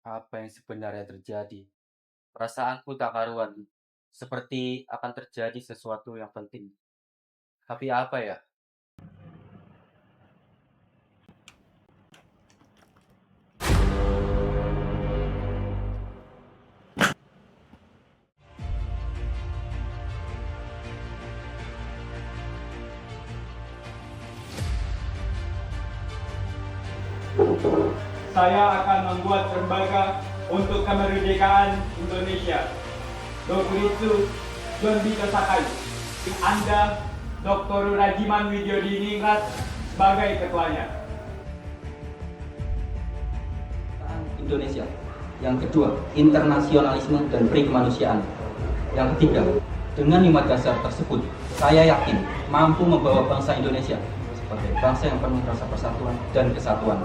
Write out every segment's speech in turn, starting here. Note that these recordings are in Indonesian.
Apa yang sebenarnya terjadi? Perasaanku tak karuan, seperti akan terjadi sesuatu yang penting. Tapi apa ya? Saya akan membuat lembaga untuk kemerdekaan Indonesia. Dr. itu John B. Sakai. Anda, Dr. Rajiman Widyodiningrat sebagai ketuanya. Indonesia. Yang kedua, internasionalisme dan peri kemanusiaan. Yang ketiga, dengan 5 dasar tersebut, saya yakin mampu membawa bangsa Indonesia sebagai bangsa yang penuh rasa persatuan dan kesatuan.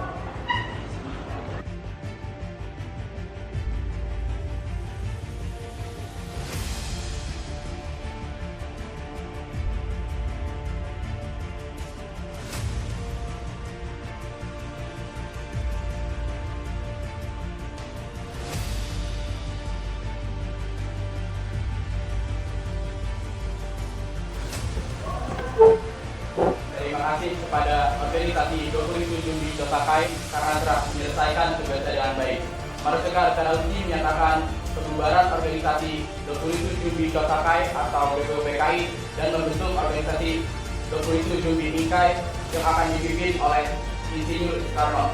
Terima kasih kepada organisasi Dr. Jumbi Sakai karena telah menyelesaikan tugasnya dengan baik. Marsikal secara resmi menyatakan pembubaran organisasi Dr. Jumbi Sakai atau BPUPKI dan membentuk organisasi Dr. Jumbi Nikai yang akan dipimpin oleh Insinyur Soekarno.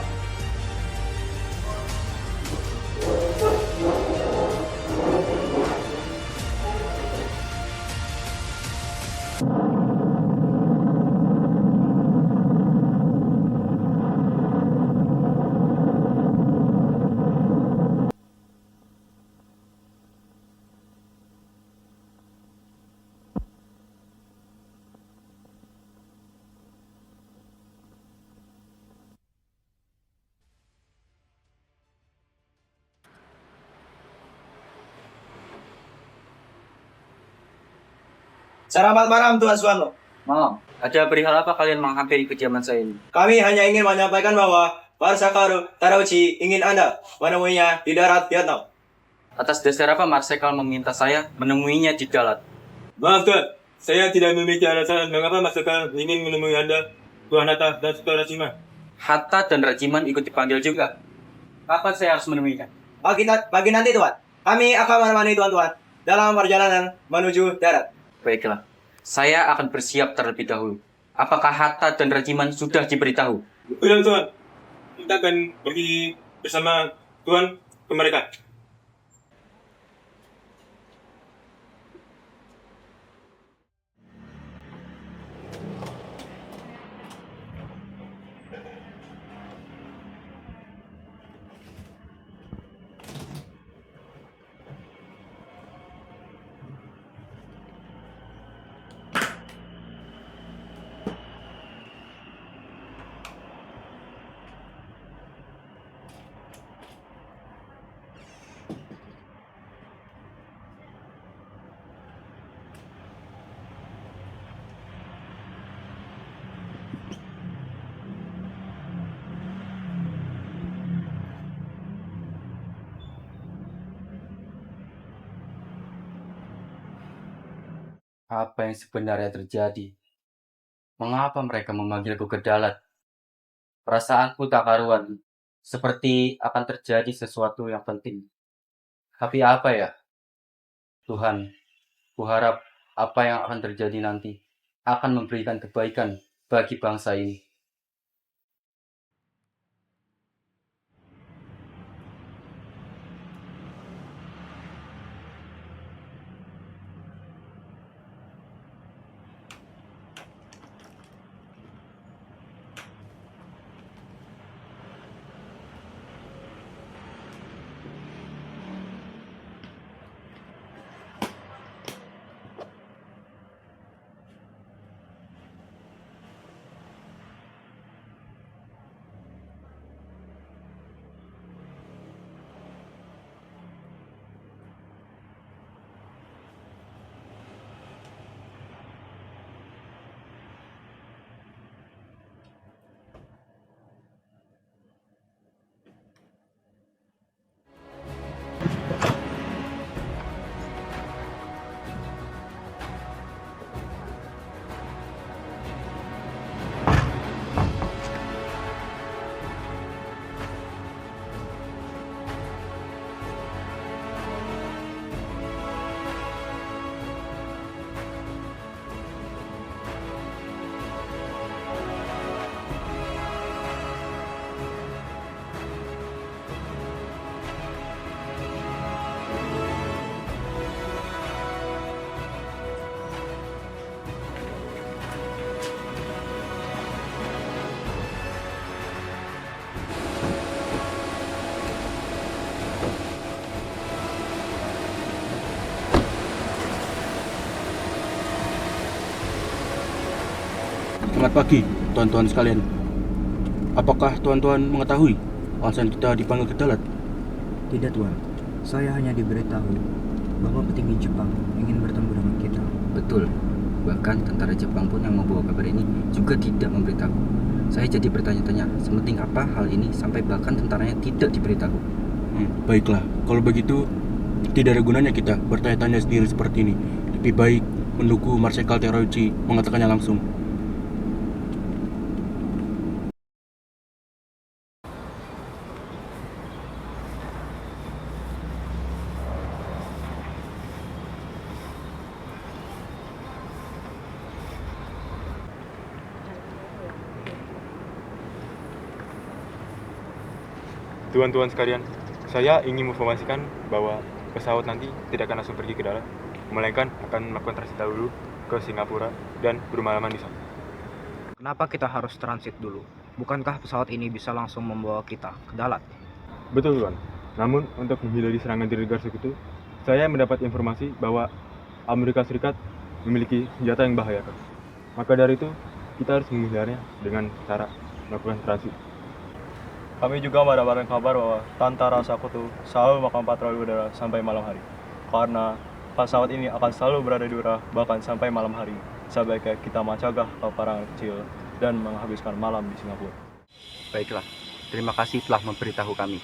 Selamat malam Tuan Suwarno. Malam, ada perihal apa kalian menghampiri kediaman saya ini? Kami hanya ingin menyampaikan bahwa Marsakaru Tarauchi ingin Anda menemuinya di darat Vietnam. Atas dasar apa Marsikal meminta saya menemuinya di darat? Maaf Tuan, saya tidak memiliki alasan mengapa Marsakal ingin menemui Anda, Tuan Hatta dan Saudara Cima. Hatta dan Rajiman ikut dipanggil juga. Kapan saya harus menemuinya? Pagi nanti Tuan, kami akan menemani Tuan-Tuan dalam perjalanan menuju darat. Baiklah, saya akan bersiap terlebih dahulu. Apakah Hatta dan Rajiman sudah diberitahu? Betul Tuan, kita akan pergi bersama Tuan ke mereka. Apa yang sebenarnya terjadi? Mengapa mereka memanggilku ke darat? Perasaanku tak karuan, seperti akan terjadi sesuatu yang penting. Tapi apa ya? Tuhan, kuharap apa yang akan terjadi nanti akan memberikan kebaikan bagi bangsa ini. Selamat pagi, tuan-tuan sekalian. Apakah tuan-tuan mengetahui alasan kita dipanggil ke Dalat? Tidak, Tuan. Saya hanya diberitahu bahwa petinggi Jepang ingin bertemu dengan kita. Betul. Bahkan tentara Jepang pun yang membawa kabar ini juga tidak memberitahu. Saya jadi bertanya-tanya, sepenting apa hal ini sampai bahkan tentaranya tidak diberitahu. Baiklah, kalau begitu tidak ada gunanya kita bertanya-tanya sendiri seperti ini. Lebih baik menunggu Marsikal Terauchi mengatakannya langsung. Tuan-tuan sekalian, saya ingin menginformasikan bahwa pesawat nanti tidak akan langsung pergi ke darat, melainkan akan melakukan transit dahulu ke Singapura dan bermalaman di sana. Kenapa kita harus transit dulu? Bukankah pesawat ini bisa langsung membawa kita ke Dalat? Betul, Tuan. Namun, untuk menghindari serangan dari negara sekutu, saya mendapat informasi bahwa Amerika Serikat memiliki senjata yang membahayakan. Maka dari itu, kita harus menghindarinya dengan cara melakukan transit. Kami juga mendapatkan kabar bahwa tentara sekutu selalu melakukan patroli udara sampai malam hari. Karena pesawat ini akan selalu berada di udara bahkan sampai malam hari. Sebaiknya kita mencegah peperangan kecil dan menghabiskan malam di Singapura. Baiklah, terima kasih telah memberitahu kami.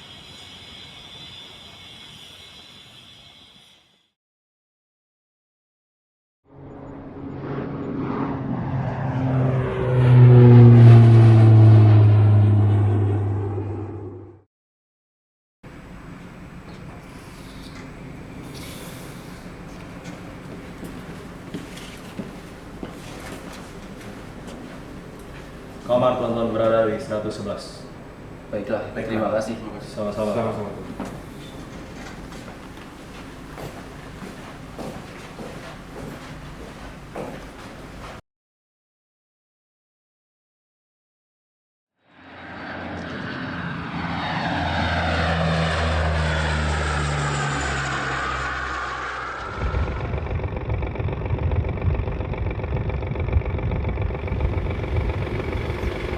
Kamar tuan-tuan berada di 111. Baiklah, terima kasih. Sama-sama. Sama-sama.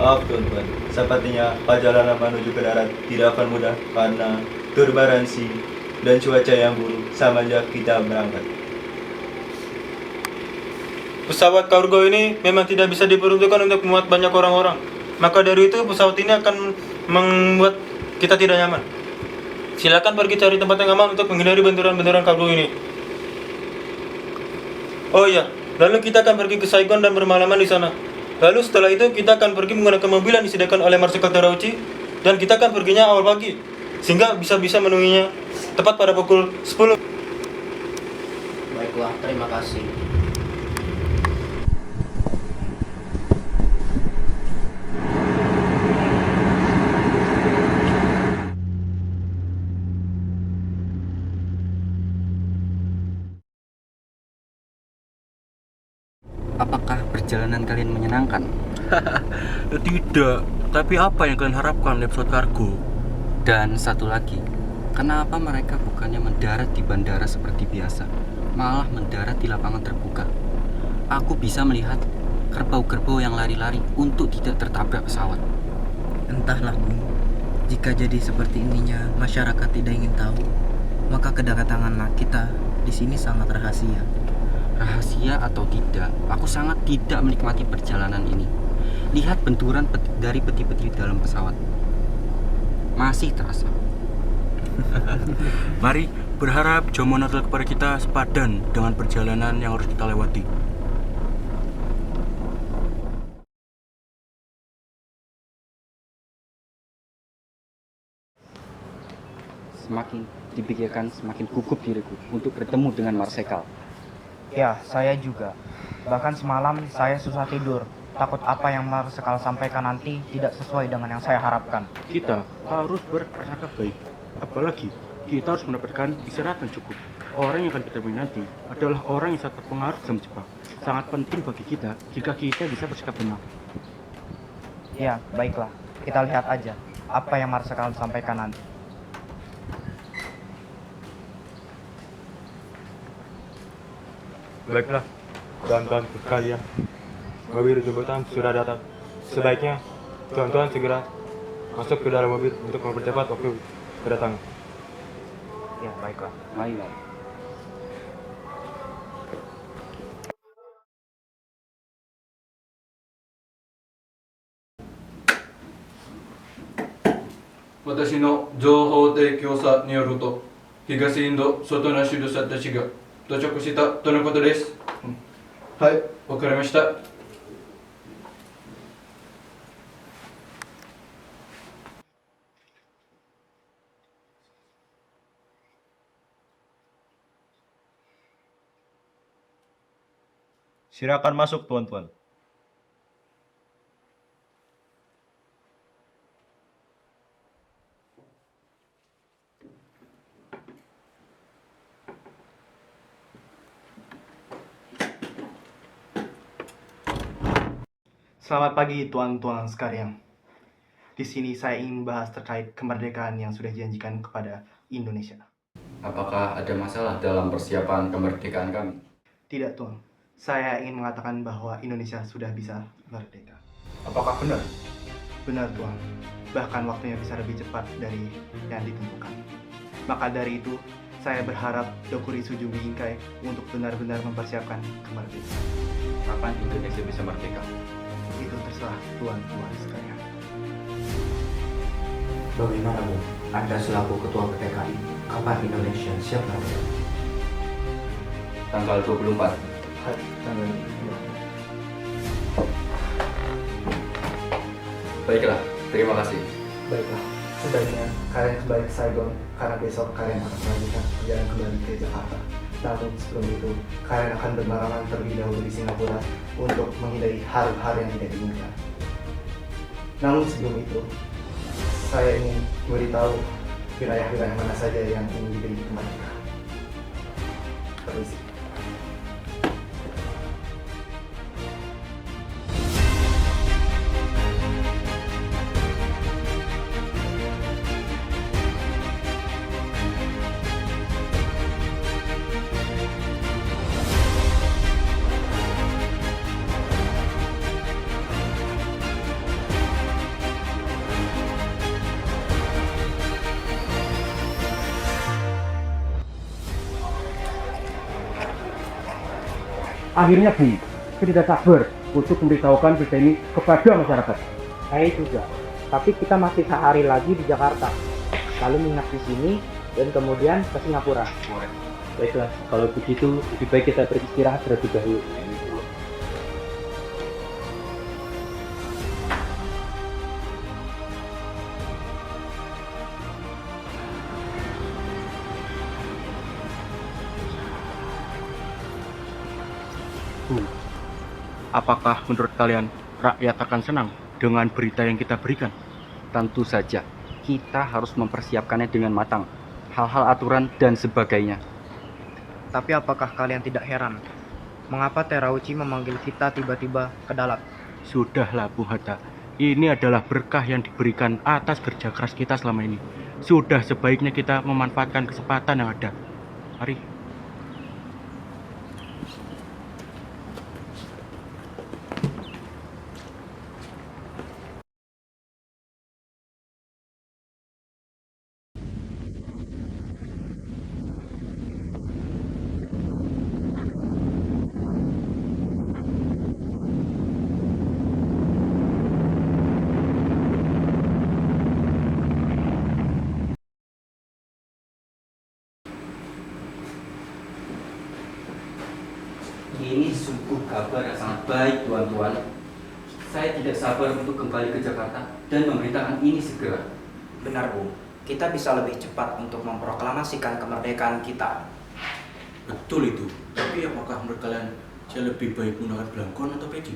Maaf tuan-tuan, sepertinya perjalanan menuju ke darat tidak akan mudah karena turbulensi dan cuaca yang buruk semenjak kita berangkat. Pesawat kargo ini memang tidak bisa diperuntukkan untuk memuat banyak orang-orang. Maka dari itu pesawat ini akan membuat kita tidak nyaman. Silakan pergi cari tempat yang aman untuk menghindari benturan-benturan kargo ini. Oh iya, lalu kita akan pergi ke Saigon dan bermalaman di sana. Lalu setelah itu kita akan pergi menggunakan mobil yang disediakan oleh Marsikal Terauchi dan kita akan perginya awal pagi sehingga bisa menemuinya tepat pada pukul 10. Baiklah, terima kasih. Apakah perjalanan kalian menyenangkan? Tidak, tapi apa yang kalian harapkan dari pesawat kargo? Dan satu lagi, kenapa mereka bukannya mendarat di bandara seperti biasa, malah mendarat di lapangan terbuka? Aku bisa melihat kerbau-kerbau yang lari-lari untuk tidak tertabrak pesawat. Entahlah, Bung. Jika jadi seperti ininya masyarakat tidak ingin tahu, maka kedatangan kita di sini sangat rahasia. Rahasia atau tidak, aku sangat tidak menikmati perjalanan ini. Lihat benturan dari peti-peti dalam pesawat. Masih terasa. Mari berharap Jomo Natal kepada kita sepadan dengan perjalanan yang harus kita lewati. Semakin dipikirkan, semakin gugup diriku untuk bertemu dengan Marsikal. Ya, saya juga. Bahkan semalam saya susah tidur. Takut apa yang Marsikal sampaikan nanti tidak sesuai dengan yang saya harapkan. Kita harus berprasangka baik. Apalagi kita harus mendapatkan istirahat yang cukup. Orang yang akan kita temui nanti adalah orang yang sangat terpengaruh sama Jepang. Sangat penting bagi kita jika kita bisa bersikap benar. Ya, baiklah. Kita lihat aja apa yang Marsikal sampaikan nanti. Baiklah, tuan-tuan sekalian. mobil jemputan sudah datang. Sebaiknya tuan-tuan segera masuk ke dalam mobil untuk mempercepat waktu kedatangan. Ya, baiklah. Mari. Watashi no jouhou teikyo sa ni yoru to, Higashi Indo Soto no Shidosa tachi ga dochoku shita to no koto desu. Hai, wakarimashita. Silakan masuk, tuan-tuan. Selamat pagi tuan-tuan sekalian. Di sini saya ingin membahas terkait kemerdekaan yang sudah dijanjikan kepada Indonesia. Apakah ada masalah dalam persiapan kemerdekaan kami? Tidak tuan, saya ingin mengatakan bahwa Indonesia sudah bisa merdeka. Apakah benar? Benar tuan, bahkan waktunya bisa lebih cepat dari yang ditentukan. Maka dari itu, saya berharap Dokuritsu Jumbi Inkai untuk benar-benar mempersiapkan kemerdekaan. Kapan Indonesia bisa merdeka? Itu terserah tuan-tuan sekalian. Bagaimana Bu? Anda selaku Ketua PPKI, kapan Indonesia siap merdeka? Tanggal 24. Hai, tanggal 24. Baiklah, terima kasih. Baiklah, sebaiknya kalian kembali ke Saigon karena besok kalian akan melanjutkan perjalanan kembali ke Jakarta. Namun sebelum itu, kalian akan bermalam terlebih dahulu di Singapura untuk menghindari haru-haru yang tidak diinginkan. Namun sebelum itu, saya ingin memberitahu wilayah-wilayah mana saja yang ingin diberi kemerdekaan. Permisi. Akhirnya Bu, saya tidak sabar untuk memberitahukan berita ini kepada masyarakat. Saya juga, tapi kita masih sehari lagi di Jakarta, lalu menginap di sini dan kemudian ke Singapura. Baiklah, kalau begitu lebih baik kita beristirahat terlebih dahulu. Bu, apakah menurut kalian rakyat akan senang dengan berita yang kita berikan? Tentu saja, kita harus mempersiapkannya dengan matang. Hal-hal aturan dan sebagainya. Tapi apakah kalian tidak heran? Mengapa Terauchi memanggil kita tiba-tiba ke dalam? Sudahlah Bu Hatta, ini adalah berkah yang diberikan atas kerja keras kita selama ini. Sudah sebaiknya kita memanfaatkan kesempatan yang ada. Mari. Ini sungguh kabar yang sangat baik, tuan-tuan. Saya tidak sabar untuk kembali ke Jakarta dan memberitakan ini segera. Benar Bu, kita bisa lebih cepat untuk memproklamasikan kemerdekaan kita. Betul itu, tapi apakah menurut kalian saya lebih baik menggunakan belangkon atau peci?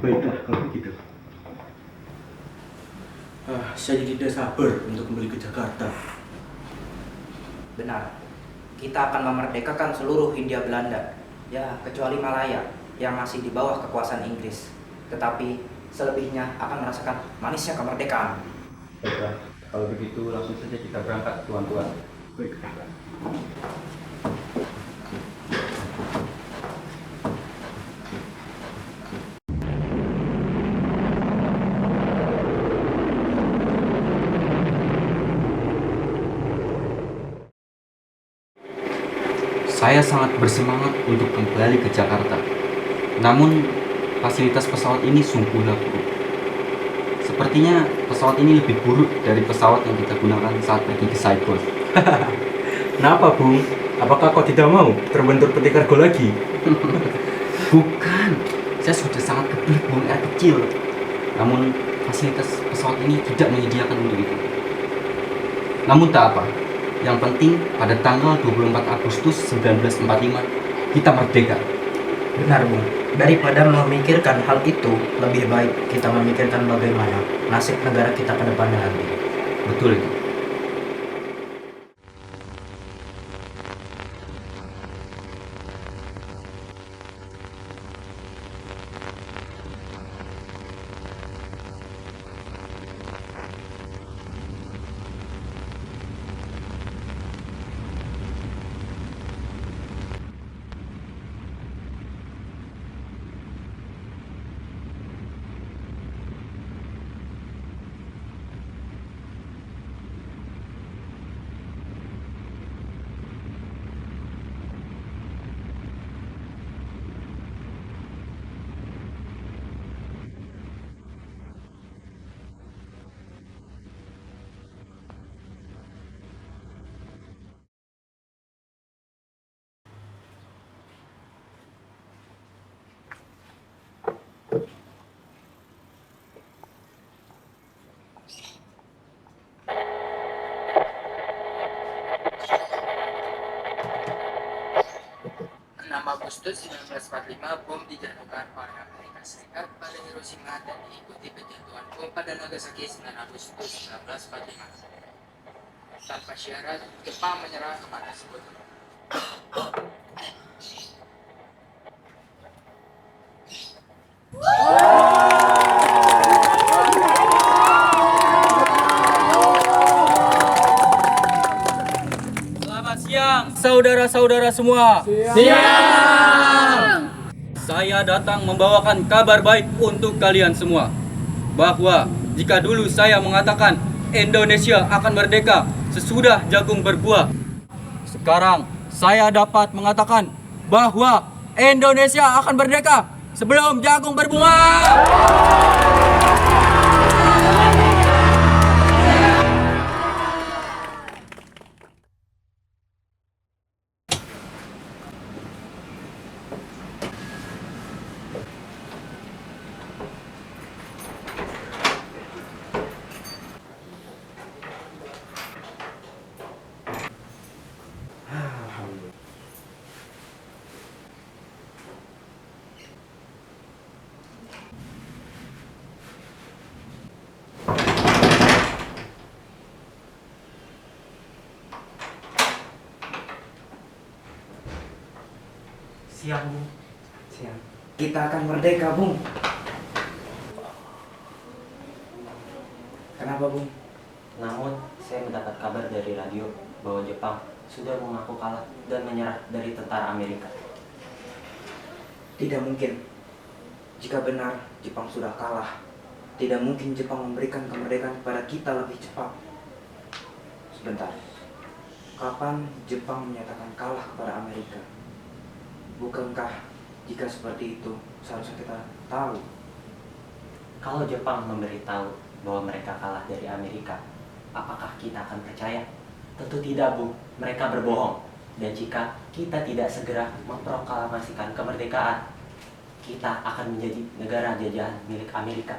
Baiklah kalau begitu. Saya tidak sabar untuk kembali ke Jakarta. Benar, kita akan memerdekakan seluruh Hindia Belanda, ya kecuali Malaya yang masih di bawah kekuasaan Inggris. Tetapi selebihnya akan merasakan manisnya kemerdekaan. Baiklah, kalau begitu langsung saja kita berangkat, tuan-tuan. Baik. Saya sangat bersemangat untuk kembali ke Jakarta. Namun, fasilitas pesawat ini sungguhlah buruk. Sepertinya pesawat ini lebih buruk dari pesawat yang kita gunakan saat pergi ke Saigon. Kenapa, Bung? Apakah kau tidak mau terbentur peti kargo lagi? Bukan, saya sudah sangat kebelet buang air kecil. Namun, fasilitas pesawat ini tidak menyediakan untuk itu. Namun tak apa, yang penting pada tanggal 24 Agustus 1945 kita merdeka. Benar, Bung. Daripada memikirkan hal itu, lebih baik kita memikirkan bagaimana nasib negara kita ke depannya nanti. Betul itu. Agustus 1945, bom dijatuhkan oleh Amerika Serikat pada Hiroshima dan diikuti penjatuhan bom pada Nagasaki 9 Agustus 1945. Tanpa syarat, Jepang menyerah kepada Sekutu. Selamat siang, saudara-saudara semua. Siang. Saya datang membawakan kabar baik untuk kalian semua. Bahwa jika dulu saya mengatakan Indonesia akan merdeka sesudah jagung berbuah, sekarang saya dapat mengatakan bahwa Indonesia akan merdeka sebelum jagung berbunga. Siang, Bung. Siang. Kita akan merdeka, Bung. Kenapa, Bung? Namun, saya mendapat kabar dari radio bahwa Jepang sudah mengaku kalah dan menyerah dari tentara Amerika. Tidak mungkin. Jika benar Jepang sudah kalah, tidak mungkin Jepang memberikan kemerdekaan kepada kita lebih cepat. Sebentar. Kapan Jepang menyatakan kalah kepada Amerika? Bukankah jika seperti itu seharusnya kita tahu? Kalau Jepang memberitahu bahwa mereka kalah dari Amerika, apakah kita akan percaya? Tentu tidak, Bu. Mereka berbohong. Dan jika kita tidak segera memproklamasikan kemerdekaan, kita akan menjadi negara jajahan milik Amerika.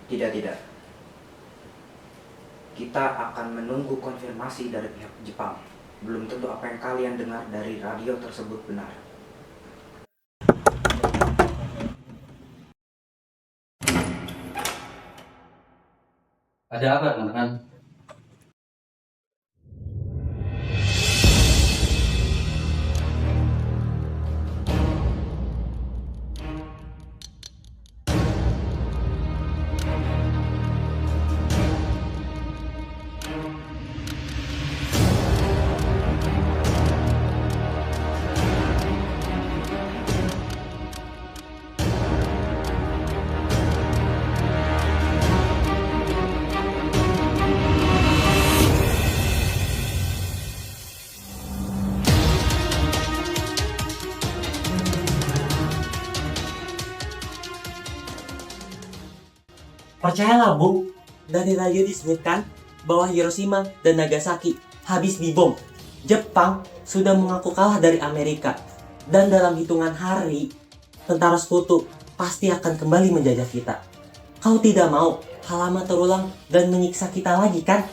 Tidak. Kita akan menunggu konfirmasi dari pihak Jepang. Belum tentu apa yang kalian dengar dari radio tersebut benar. Ada apa, teman-teman? Percayalah, Bung. Dari radio disebutkan bahwa Hiroshima dan Nagasaki habis dibom. Jepang sudah mengaku kalah dari Amerika. Dan dalam hitungan hari, tentara sekutu pasti akan kembali menjajah kita. Kau tidak mau hal lama terulang dan menyiksa kita lagi, kan?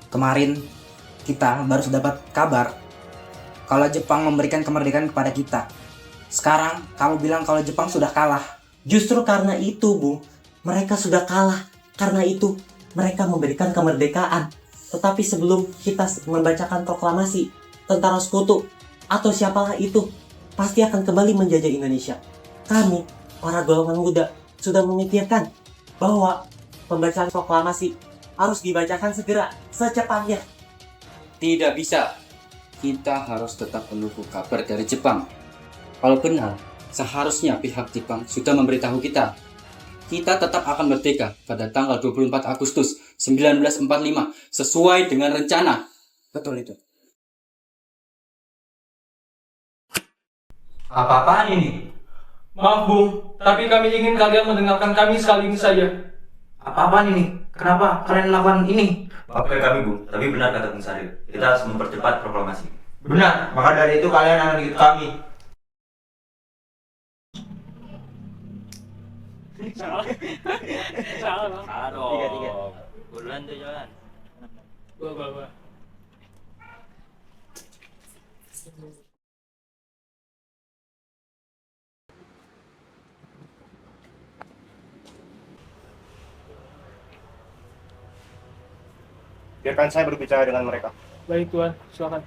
Kemarin kita baru dapat kabar kalau Jepang memberikan kemerdekaan kepada kita. Sekarang kamu bilang kalau Jepang sudah kalah. Justru karena itu, Bung. Mereka sudah kalah. Karena itu, mereka memberikan kemerdekaan. Tetapi sebelum kita membacakan proklamasi, tentara sekutu atau siapalah itu pasti akan kembali menjajah Indonesia. Kami, para golongan muda, sudah memikirkan bahwa pembacaan proklamasi harus dibacakan segera, secepatnya. Tidak bisa. Kita harus tetap menunggu kabar dari Jepang. Kalau benar, seharusnya pihak Jepang sudah memberitahu kita. Kita tetap akan merdeka pada tanggal 24 Agustus 1945 sesuai dengan rencana. Betul itu. Apa-apaan ini? Maaf, Bung, tapi kami ingin kalian mendengarkan kami sekali ini saja. Apa-apaan ini? Kenapa kalian melakukan ini? Maafkan kami, Bung, tapi benar kata Bung Saril. Kita harus mempercepat proklamasi. Benar, maka dari itu kalian akan ikut kami. Tiga. Buruan tuh jalan. Gua. Biarkan saya berbicara dengan mereka. Baik, Tuan. Silakan.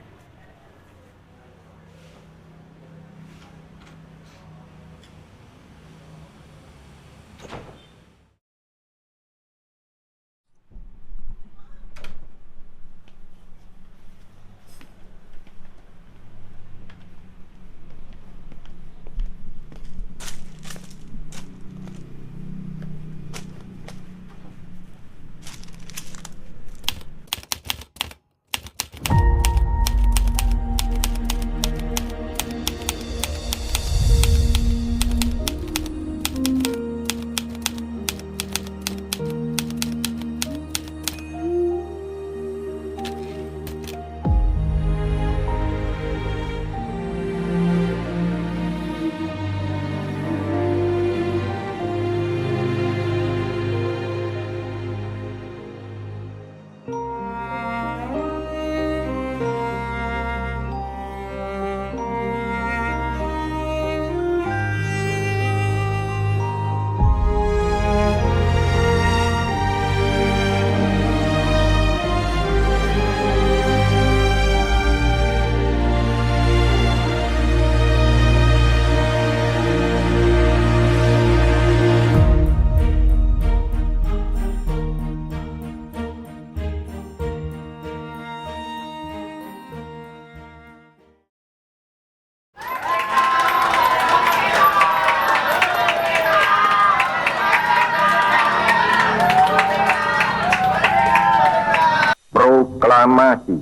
Proklamasi.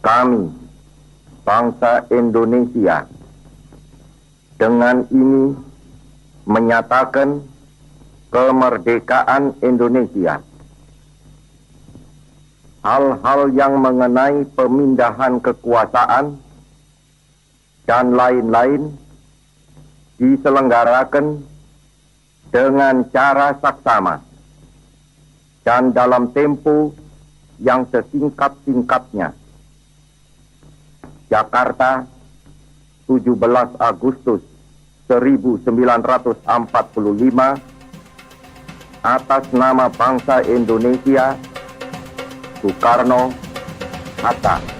Kami, bangsa Indonesia, dengan ini menyatakan kemerdekaan Indonesia. Hal-hal yang mengenai pemindahan kekuasaan dan lain-lain diselenggarakan dengan cara saksama dan dalam tempo yang sesingkat-singkatnya. Jakarta, 17 Agustus 1945, atas nama bangsa Indonesia, Soekarno, Hatta.